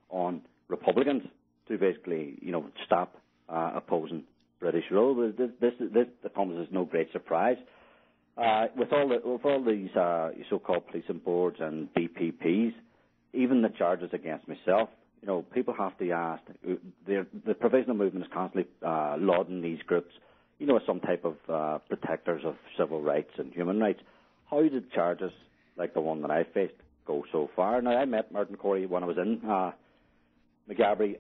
on Republicans to basically, stop opposing British rule. This comes as no great surprise. With all these so-called policing boards and BPPs, even the charges against myself, people have to ask. The provisional movement is constantly lauding these groups, as some type of protectors of civil rights and human rights. How did charges like the one that I faced go so far? Now, I met Martin Corey when I was in McGabry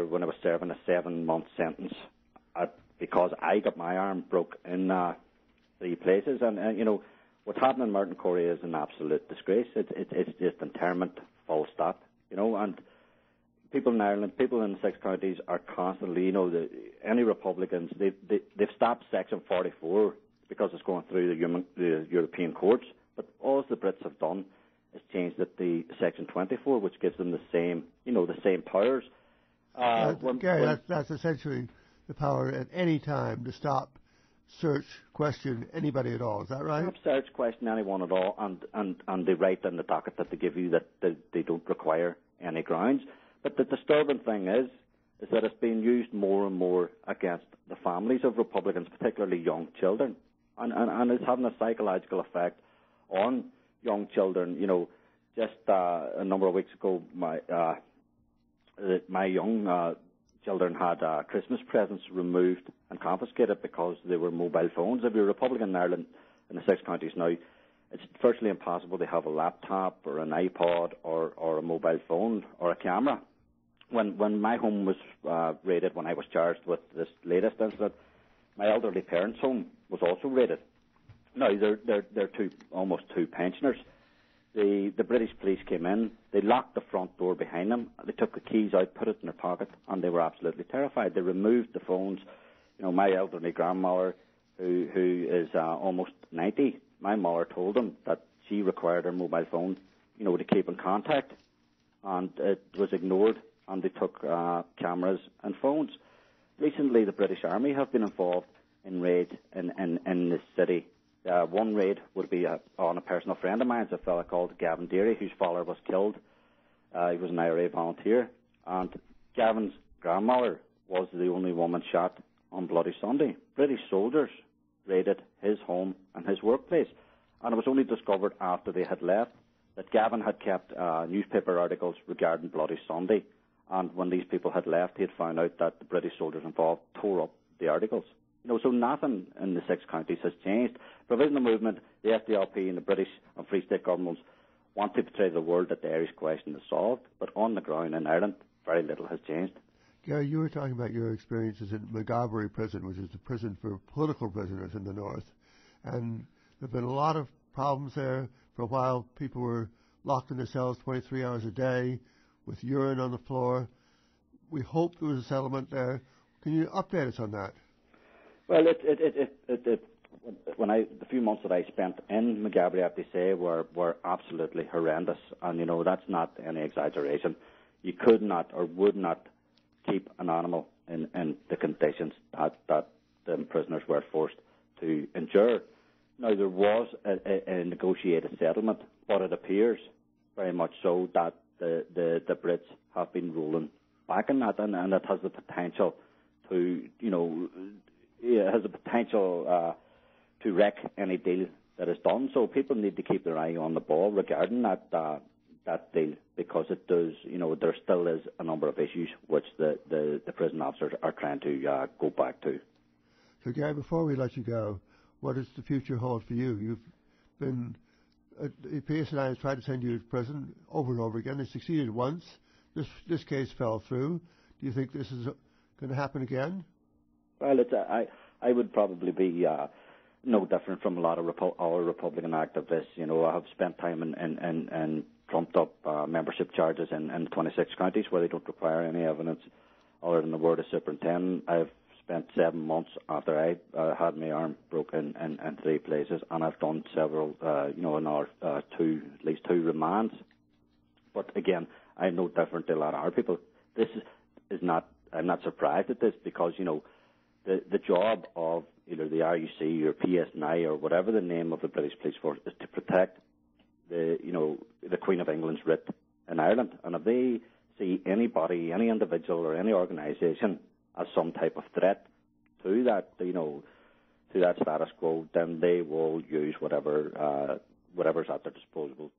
when I was serving a 7-month sentence because I got my arm broke in 3 places. And what's happening in Martin Corey is an absolute disgrace. It's just interment, full stop, and people in Ireland, people in the 6 counties are constantly, any Republicans, they've stopped Section 44 because it's going through the European courts, but all the Brits have done is changed it to Section 24, which gives them the same powers. Gary, that's essentially the power at any time to stop, search, question anybody at all. Is that right? Stop, search, question anyone at all, and they write in the docket that they give you that they don't require any grounds. But the disturbing thing is that it's being used more and more against the families of Republicans, particularly young children, and it's having a psychological effect on young children. Just a number of weeks ago, my young children had Christmas presents removed and confiscated because they were mobile phones. If you're a Republican in Ireland, in the 6 counties now, it's virtually impossible to have a laptop or an iPod or a mobile phone or a camera. When my home was raided, when I was charged with this latest incident, my elderly parents' home was also raided. Now, they're almost two pensioners. The British police came in, they locked the front door behind them, they took the keys out, put it in their pocket, and they were absolutely terrified. They removed the phones. My elderly grandmother, who is almost 90, my mother told them that she required her mobile phone, to keep in contact, and it was ignored, and they took cameras and phones. Recently, the British Army have been involved in raids in this city. One raid would be on a personal friend of mine, a fellow called Gavin Deary, whose father was killed. He was an IRA volunteer, and Gavin's grandmother was the only woman shot on Bloody Sunday. British soldiers raided his home and his workplace, and it was only discovered after they had left that Gavin had kept newspaper articles regarding Bloody Sunday, and when these people had left, he had found out that the British soldiers involved tore up the articles. So nothing in the 6 counties has changed. Provisional movement, the SDLP and the British and Free State governments want to portray to the world that the Irish question is solved, but on the ground in Ireland, very little has changed. Gary, you were talking about your experiences in McGabry prison, which is the prison for political prisoners in the north, and there have been a lot of problems there. For a while, people were locked in their cells 23 hours a day with urine on the floor. We hope there was a settlement there. Can you update us on that? Well, the few months that I spent in McGabry, I have to say, were absolutely horrendous, and that's not any exaggeration. You could not or would not keep an animal in the conditions that the prisoners were forced to endure. Now, there was a negotiated settlement, but it appears very much so that the Brits have been rolling back on that, and it has the potential to, to wreck any deal that is done. So people need to keep their eye on the ball regarding that deal, because it does, there still is a number of issues which the prison officers are trying to go back to. So, Gary, before we let you go, what does the future hold for you? You've been, the PSNI has tried to send you to prison over and over again. They succeeded once. This case fell through. Do you think this is going to happen again? Well, I would probably be no different from a lot of our Republican activists. I have spent time in trumped-up membership charges in 26 counties where they don't require any evidence other than the word of superintendent. I've spent 7 months after I had my arm broken in 3 places, and I've done several, at least 2 remands. But again, I'm no different to a lot of our people. This is not. I'm not surprised at this, because the job of either the RUC or PSNI or whatever the name of the British Police Force is to protect the Queen of England's writ in Ireland. And if they see anybody, any individual or any organisation as some type of threat to that, to that status quo, then they will use whatever's at their disposal